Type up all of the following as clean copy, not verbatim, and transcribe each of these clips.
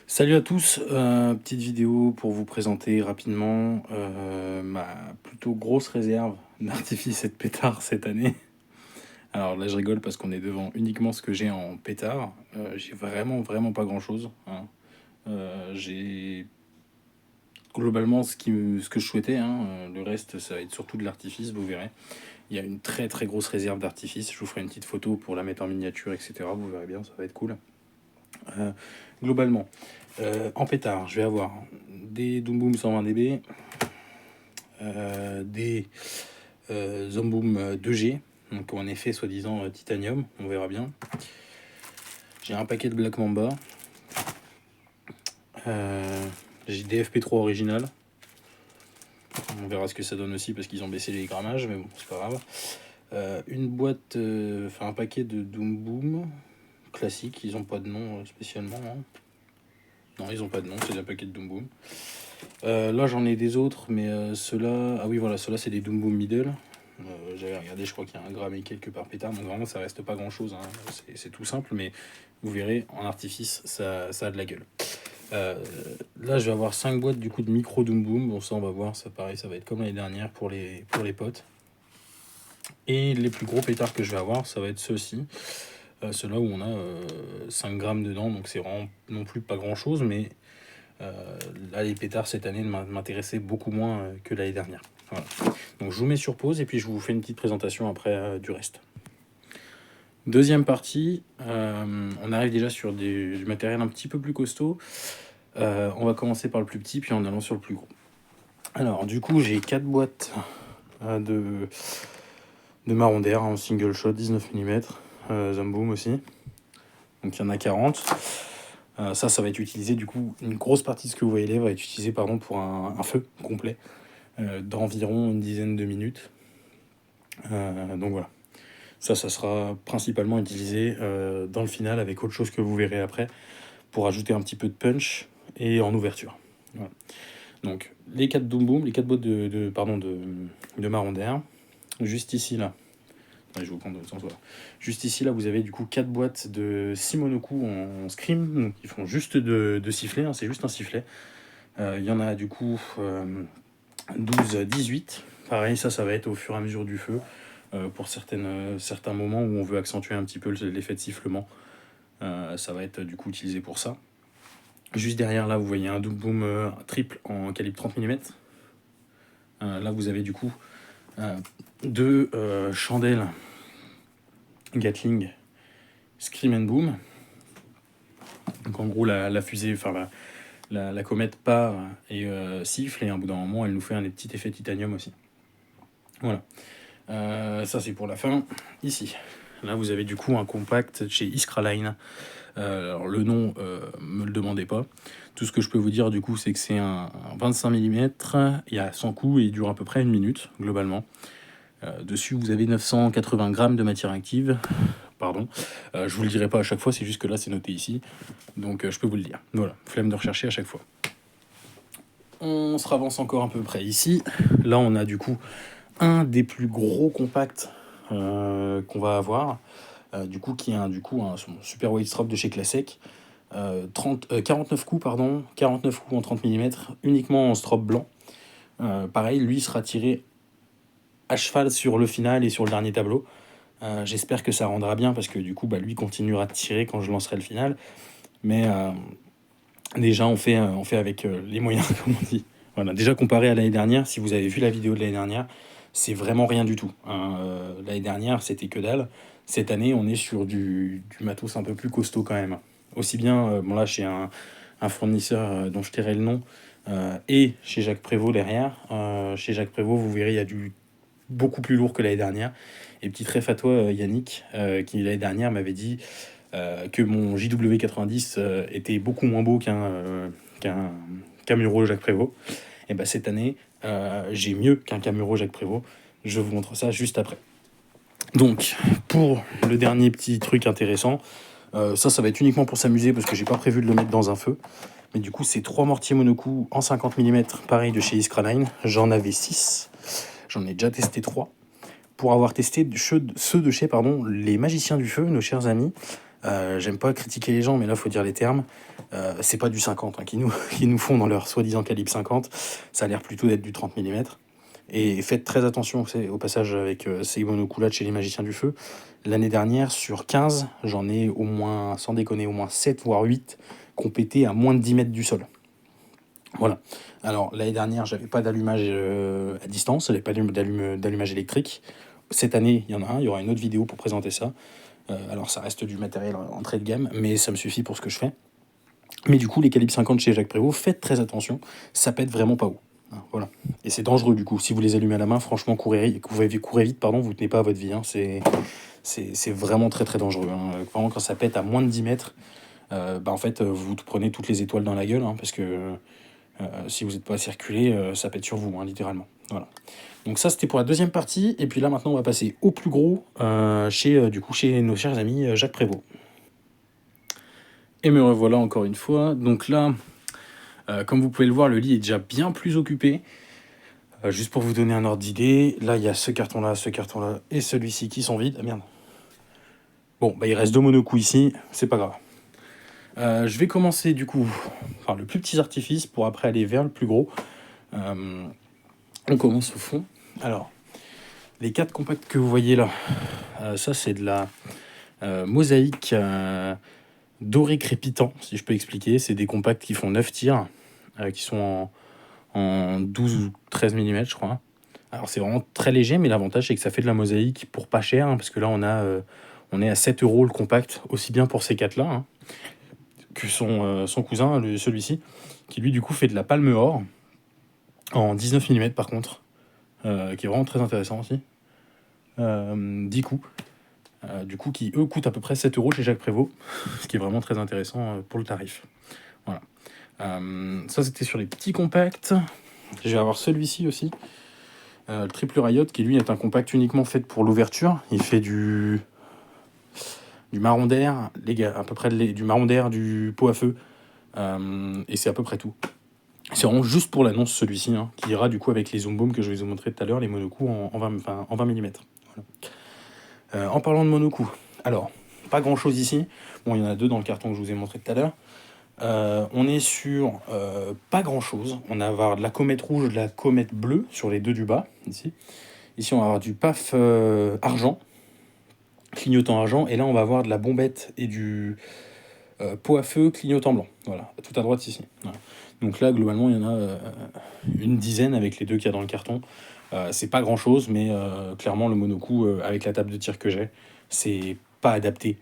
Salut à tous, petite vidéo pour vous présenter rapidement ma plutôt grosse réserve d'artifices et de pétards cette année. Alors là je rigole parce qu'on est devant uniquement ce que j'ai en pétard. J'ai vraiment pas grand chose, hein. J'ai globalement ce que je souhaitais, hein. Le reste ça va être surtout de l'artifice, vous verrez. Il y a une très grosse réserve d'artifice, je vous ferai une petite photo pour la mettre en miniature, etc. Vous verrez bien, ça va être cool. Euh, Globalement, en pétard, je vais avoir des Doom Boom 120 dB, des Zomboom 2G, donc en effet soi-disant titanium, on verra bien. J'ai un paquet de Black Mamba, j'ai des FP3 original, on verra ce que ça donne aussi parce qu'ils ont baissé les grammages, mais bon, c'est pas grave. Une boîte, un paquet de Doom Boom classique, ils ont pas de nom spécialement, hein. Non, ils ont pas de nom, c'est un paquet de Doom Boom. Là j'en ai des autres, mais ceux-là, ah oui voilà, ceux-là c'est des Doom Boom Middle. J'avais regardé, je crois qu'il y a 1 gramme et quelques par pétard, donc vraiment ça reste pas grand chose, hein. C'est tout simple, mais vous verrez, en artifice ça a de la gueule. Là je vais avoir 5 boîtes du coup de micro Doom Boom, bon ça on va voir, ça pareil, ça va être comme l'année dernière pour les potes. Et les plus gros pétards que je vais avoir, ça va être ceux-ci. Ceux-là où on a 5 grammes dedans, donc c'est vraiment non plus pas grand chose, mais là les pétards cette année m'intéressaient beaucoup moins que l'année dernière. Voilà. Donc je vous mets sur pause et puis je vous fais une petite présentation après du reste. Deuxième partie, on arrive déjà sur du matériel un petit peu plus costaud. On va commencer par le plus petit puis en allant sur le plus gros. Alors du coup j'ai 4 boîtes de marron d'air en single shot 19 mm, Zomboom aussi. Donc il y en a 40. Ça va être utilisé, du coup, une grosse partie de ce que vous voyez là va être utilisé pour un feu complet d'environ une dizaine de minutes. Donc voilà. Ça sera principalement utilisé dans le final avec autre chose que vous verrez après pour ajouter un petit peu de punch et en ouverture. Voilà. Donc les 4 Doom Boom, les 4 boîtes de marron d'air. Juste ici là. Je vais vous prendre dans le sens, voilà. Juste ici là vous avez du coup 4 boîtes de 6 monocoup en scream, donc ils font juste de sifflet, hein, c'est juste un sifflet. Il y en a du coup 12, 18. Pareil, ça va être au fur et à mesure du feu, pour certains moments où on veut accentuer un petit peu l'effet de sifflement. Ça va être du coup utilisé pour ça. Juste derrière là vous voyez un Doom Boom triple en calibre 30 mm. Là vous avez du coup deux chandelles Gatling Scream and Boom. Donc en gros la fusée, enfin la comète part et siffle, et à un bout d'un moment elle nous fait un petit effet titanium aussi. Voilà. Ça c'est pour la fin. Ici, là vous avez du coup un compact chez Iskraline. Alors le nom, me le demandez pas. Tout ce que je peux vous dire du coup c'est que c'est un 25 mm, il y a 100 coups et il dure à peu près 1 minute globalement. Dessus vous avez 980 grammes de matière active. Pardon, je vous le dirai pas à chaque fois, c'est juste que là c'est noté ici, donc je peux vous le dire. Voilà, flemme de rechercher à chaque fois. On se ravance encore un peu près ici. Là on a du coup un des plus gros compacts qu'on va avoir, du coup qui est un super weight strap de chez Classic. 49 coups, 49 coups en 30 mm, uniquement en strap blanc. Pareil, lui sera tiré à cheval sur le final et sur le dernier tableau. J'espère que ça rendra bien parce que du coup lui continuera de tirer quand je lancerai le final. Mais déjà on fait avec les moyens, comme on dit. Voilà. Déjà comparé à l'année dernière, si vous avez vu la vidéo de l'année dernière, c'est vraiment rien du tout, hein. L'année dernière c'était que dalle. Cette année on est sur du matos un peu plus costaud quand même. Aussi bien, bon là chez un fournisseur dont je tairai le nom, et chez Jacques Prévost derrière. Chez Jacques Prévost vous verrez il y a du beaucoup plus lourd que l'année dernière. Et petit ref à toi Yannick, qui l'année dernière m'avait dit que mon JW90 était beaucoup moins beau qu'un Camuro Jacques Prévost. Et bah cette année, j'ai mieux qu'un Camuro Jacques Prévost. Je vous montre ça juste après. Donc, pour le dernier petit truc intéressant, ça va être uniquement pour s'amuser parce que j'ai pas prévu de le mettre dans un feu. Mais du coup, c'est 3 mortiers monocoups en 50 mm, pareil de chez Iskraline. J'en avais 6. J'en ai déjà testé 3. Pour avoir testé ceux de chez les magiciens du feu, nos chers amis, J'aime pas critiquer les gens, mais là, faut dire les termes. C'est pas du 50 hein, qui nous font dans leur soi-disant calibre 50. Ça a l'air plutôt d'être du 30 mm. Et faites très attention au passage avec ces monocoulas de chez les Magiciens du Feu. L'année dernière, sur 15, j'en ai au moins, sans déconner, au moins 7 voire 8 qui ont pété à moins de 10 mètres du sol. Voilà. Alors, l'année dernière, j'avais pas d'allumage à distance, j'avais pas d'allumage électrique. Cette année, il y en a un, il y aura une autre vidéo pour présenter ça. Alors, ça reste du matériel entrée de gamme, mais ça me suffit pour ce que je fais. Mais du coup, les calibres 50 chez Jacques Prévost, faites très attention, ça pète vraiment pas haut. Voilà. Et c'est dangereux du coup. Si vous les allumez à la main, franchement, courez vite, pardon, vous tenez pas à votre vie. Hein. C'est vraiment très très dangereux. Hein. Vraiment, quand ça pète à moins de 10 mètres, en fait, vous prenez toutes les étoiles dans la gueule, hein, parce que si vous n'êtes pas circulé, ça pète sur vous, hein, littéralement. Voilà. Donc ça, c'était pour la deuxième partie. Et puis là, maintenant, on va passer au plus gros chez nos chers amis Jacques Prévost. Et me revoilà encore une fois. Donc là, comme vous pouvez le voir, le lit est déjà bien plus occupé. Juste pour vous donner un ordre d'idée, là, il y a ce carton-là et celui-ci qui sont vides. Ah merde. Bon, il reste 2 monocoups ici, c'est pas grave. Je vais commencer du coup par le plus petit artifice pour après aller vers le plus gros. On commence au fond. Alors, les 4 compacts que vous voyez là, ça c'est de la mosaïque doré crépitant, si je peux expliquer. C'est des compacts qui font 9 tirs, qui sont en 12 ou 13 mm, je crois. Alors c'est vraiment très léger, mais l'avantage c'est que ça fait de la mosaïque pour pas cher, hein, parce que là on est à 7 € le compact, aussi bien pour ces 4 là, hein, que son cousin, celui-ci, qui lui du coup fait de la palme or, en 19 mm par contre, qui est vraiment très intéressant aussi. 10 coups. Du coup, qui eux coûtent à peu près 7 € chez Jacques Prévost, ce qui est vraiment très intéressant pour le tarif. Voilà. Ça c'était sur les petits compacts. Je vais avoir celui-ci aussi, le triple Riot, qui lui est un compact uniquement fait pour l'ouverture. Il fait du marron d'air, les gars, à peu près du marron d'air, du pot à feu, et c'est à peu près tout. C'est vraiment juste pour l'annonce celui-ci, hein, qui ira du coup avec les zoom boom que je vais vous montrer tout à l'heure, les monocoups en 20 mm. Voilà. En parlant de monocoups, alors, pas grand chose ici. Bon, il y en a 2 dans le carton que je vous ai montré tout à l'heure. On est sur pas grand chose. On va avoir de la comète rouge, de la comète bleue sur les 2 du bas. Ici on va avoir du paf argent, clignotant argent. Et là on va avoir de la bombette et du pot à feu clignotant blanc. Voilà, tout à droite ici. Voilà. Donc là globalement il y en a une dizaine avec les 2 qu'il y a dans le carton. C'est pas grand chose, mais clairement le monocoup avec la table de tir que c'est pas adapté.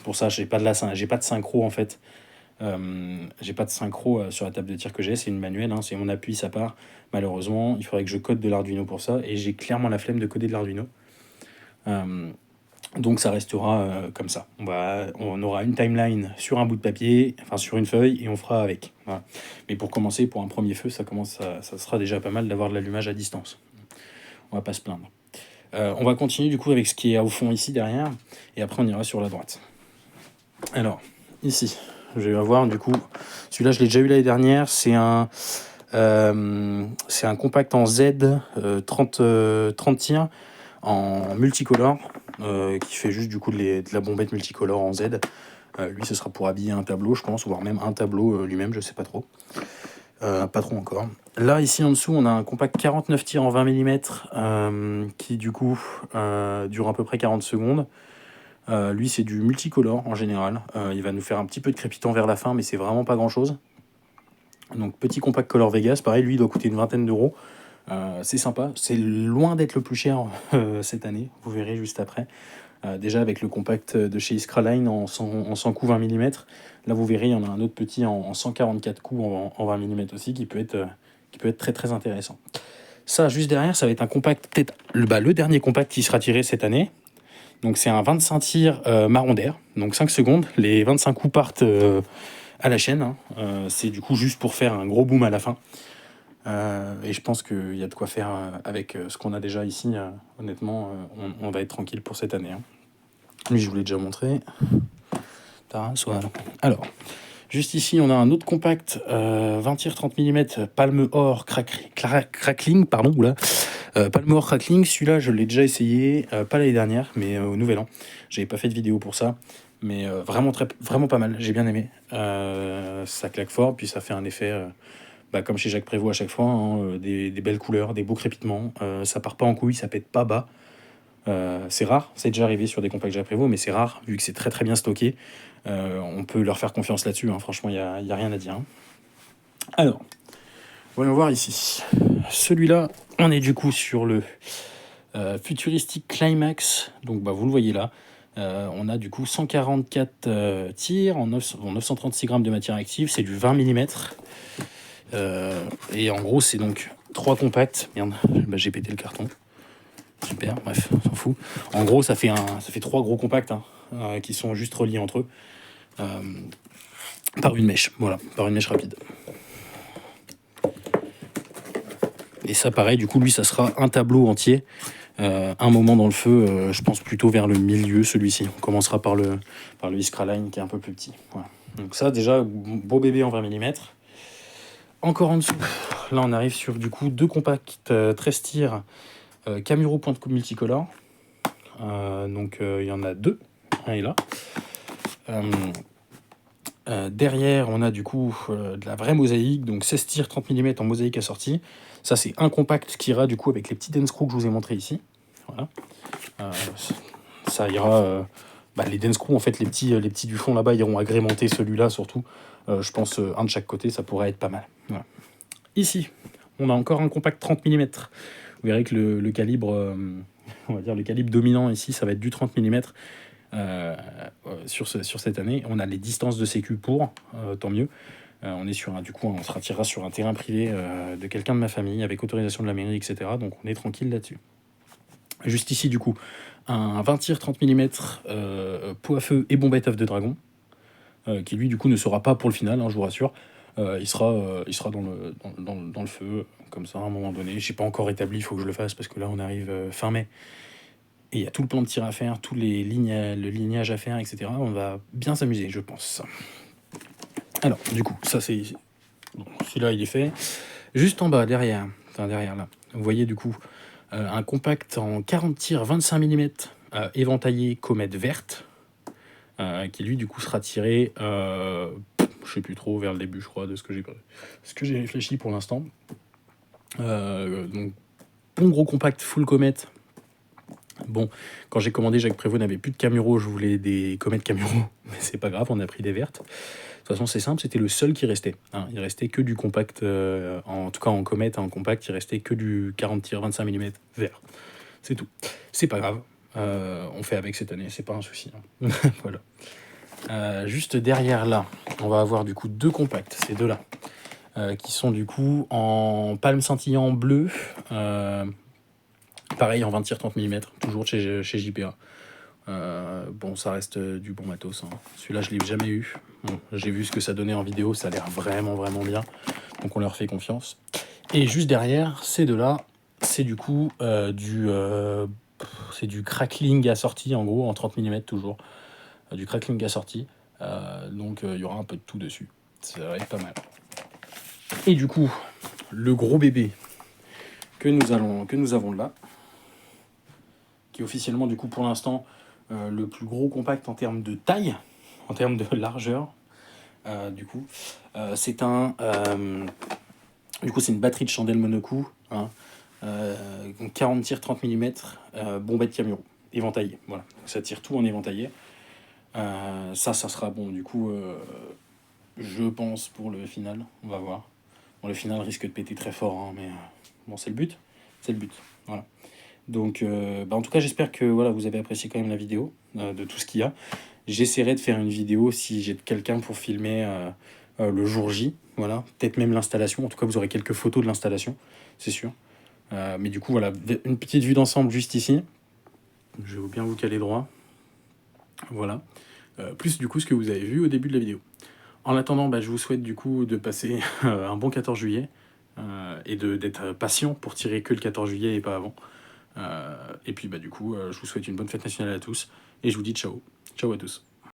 Pour ça, j'ai pas de synchro en fait. J'ai pas de synchro sur la table de tir que j'ai, c'est une manuelle, hein, c'est mon appui, ça part. Malheureusement, il faudrait que je code de l'Arduino pour ça, et j'ai clairement la flemme de coder de l'Arduino. Donc ça restera comme ça. On aura une timeline sur un bout de papier, enfin sur une feuille, et on fera avec. Voilà. Mais pour commencer, pour un premier feu, ça sera déjà pas mal d'avoir de l'allumage à distance. On va pas se plaindre. On va continuer du coup avec ce qui est au fond ici derrière, et après on ira sur la droite. Alors, ici, je vais avoir du coup, celui-là je l'ai déjà eu l'année dernière, c'est un compact en Z 30 tirs en multicolore, qui fait juste du coup de la bombette multicolore en Z. Lui ce sera pour habiller un tableau je pense, voire même un tableau lui-même, je sais pas trop. Pas trop encore. Là ici en dessous on a un compact 49 tirs en 20 mm qui du coup dure à peu près 40 secondes. Lui c'est du multicolore en général, il va nous faire un petit peu de crépitant vers la fin, mais c'est vraiment pas grand chose. Donc petit compact Color Vegas, pareil, lui il doit coûter une vingtaine d'euros. C'est sympa, c'est loin d'être le plus cher cette année, vous verrez juste après. Déjà avec le compact de chez Iskraline en 100 coups 20 mm, là vous verrez il y en a un autre petit en 144 coups en 20 mm aussi qui peut être très très intéressant. Ça juste derrière, ça va être un compact, peut-être le dernier compact qui sera tiré cette année. Donc c'est un 25 tirs marron d'air, donc 5 secondes, les 25 coups partent à la chaîne, hein. C'est du coup juste pour faire un gros boom à la fin. Et je pense qu'il y a de quoi faire avec ce qu'on a déjà ici. Honnêtement, on va être tranquille pour cette année, hein. Lui je vous l'ai déjà montré. Voilà. Alors, juste ici on a un autre compact 20 tirs 30 mm palme or crackling, pardon, oula. Palmore Crackling, celui-là je l'ai déjà essayé, pas l'année dernière, mais au Nouvel An. J'avais pas fait de vidéo pour ça, mais vraiment pas mal, j'ai bien aimé. Ça claque fort, puis ça fait un effet, comme chez Jacques Prévost à chaque fois, hein, des belles couleurs, des beaux crépitements. Ça part pas en couille, ça pète pas bas. C'est rare, c'est déjà arrivé sur des compacts Jacques Prévost, mais c'est rare, vu que c'est très très bien stocké. On peut leur faire confiance là-dessus, hein. Franchement, il y a rien à dire, hein. Alors, voyons voir ici. Celui-là, on est du coup sur le Futuristic Climax. Donc vous le voyez là. On a du coup 144 tirs en 936 grammes de matière active. C'est du 20 mm. Et en gros, c'est donc 3 compacts. Merde, j'ai pété le carton. Super, bref, on s'en fout. En gros, ça fait 3 gros compacts, hein, qui sont juste reliés entre eux par une mèche. Voilà, par une mèche rapide. Et ça, pareil, du coup, lui, ça sera un tableau entier. Un moment dans le feu, je pense plutôt vers le milieu, celui-ci. On commencera par le Iskra Line, qui est un peu plus petit. Voilà. Donc ça, déjà, beau bébé en 20 mm. Encore en dessous, là, on arrive sur, du coup, 2 compacts 13 tirs Camuro point de coupe multicolore. Donc, il y en a 2. Un est là. Derrière, on a du coup de la vraie mosaïque, donc 16 tirs 30 mm en mosaïque assortie. Ça, c'est un compact qui ira du coup avec les petits dance screws que je vous ai montré ici. Voilà. Ça ira. Les dance screws, en fait, les petits du fond là-bas iront agrémenter celui-là surtout. Je pense un de chaque côté, ça pourrait être pas mal. Voilà. Ici, on a encore un compact 30 mm. Vous verrez que le calibre, on va dire le calibre dominant ici, ça va être du 30 mm. Sur cette année, on a les distances de sécu pour, tant mieux. On est sur on se retirera sur un terrain privé de quelqu'un de ma famille avec autorisation de la mairie, etc. Donc on est tranquille là-dessus. Juste ici, du coup, un 20 tirs 30 mm pot à feu et bombette œuf de dragon, qui lui, du coup, ne sera pas pour le final, hein, je vous rassure. Il sera dans le feu, comme ça, à un moment donné. Je n'ai pas encore établi, il faut que je le fasse, parce que là, on arrive fin mai. Et il y a tout le plan de tir à faire, le lignage à faire, etc. On va bien s'amuser, je pense. Alors, du coup, ça c'est... Bon, celui-là, il est fait. Juste en bas, derrière là, vous voyez du coup un compact en 40 tirs 25 mm éventaillé comète verte, qui lui, du coup, sera tiré, je sais plus trop, vers le début, je crois, de ce que j'ai réfléchi pour l'instant. Donc, bon gros compact full comète. Bon, quand j'ai commandé, Jacques Prévost n'avait plus de Camuro, je voulais des comètes Camuro, mais c'est pas grave, on a pris des vertes. De toute façon, c'est simple, c'était le seul qui restait. Hein. Il restait que du compact, en tout cas en comète, en compact, il restait que du 40 tirs 25 mm vert. C'est tout. C'est pas grave, on fait avec cette année, c'est pas un souci. Hein. Voilà. Juste derrière là, on va avoir du coup 2 compacts, ces deux-là, qui sont du coup en palme scintillant bleu. Pareil en 20 tirs 30 mm, toujours chez JPA. Bon, ça reste du bon matos. Hein. Celui-là, je l'ai jamais eu. Bon, j'ai vu ce que ça donnait en vidéo, ça a l'air vraiment bien. Donc on leur fait confiance. Et juste derrière, ces deux-là, c'est du coup c'est du crackling assorti, en gros, en 30 mm toujours. Du crackling assorti. Donc il y aura un peu de tout dessus. Ça va être pas mal. Et du coup, le gros bébé que nous avons là, qui est officiellement du coup pour l'instant le plus gros compact en termes de taille, en termes de largeur. Du coup, c'est une batterie de chandelle monocoup, hein, 40 tirs 30 mm, bombette Camuro, éventaillée. Voilà, donc ça tire tout en éventaillé. Ça sera bon, du coup, je pense pour le final, on va voir. Bon, le final risque de péter très fort, hein, mais bon, c'est le but. Voilà. Donc, en tout cas, j'espère que vous avez apprécié quand même la vidéo, de tout ce qu'il y a. J'essaierai de faire une vidéo si j'ai quelqu'un pour filmer le jour J. Voilà, peut-être même l'installation. En tout cas, vous aurez quelques photos de l'installation, c'est sûr. Mais du coup, voilà, une petite vue d'ensemble juste ici. Je vais bien vous caler droit. Voilà. Plus du coup ce que vous avez vu au début de la vidéo. En attendant, je vous souhaite du coup de passer un bon 14 juillet et d'être patient pour tirer que le 14 juillet et pas avant. Et puis du coup, je vous souhaite une bonne fête nationale à tous et je vous dis ciao. Ciao à tous.